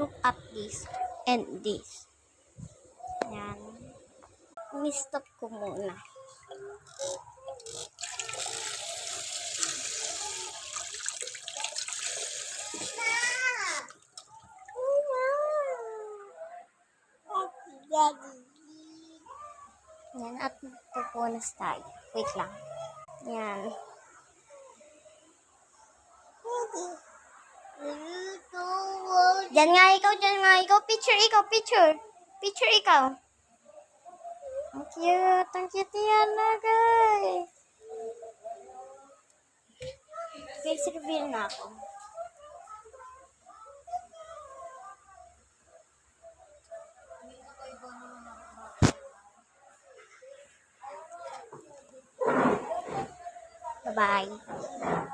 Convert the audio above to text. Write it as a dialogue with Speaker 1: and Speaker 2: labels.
Speaker 1: Look at this and this. Yan. Ni-stop ko muna. Yan, at pupunas tayo. Wait lang. Yan. Diyan nga ikaw. Picture ikaw. Picture ikaw. Ang cute yan na, guys. Face reveal na ako. Bye-bye.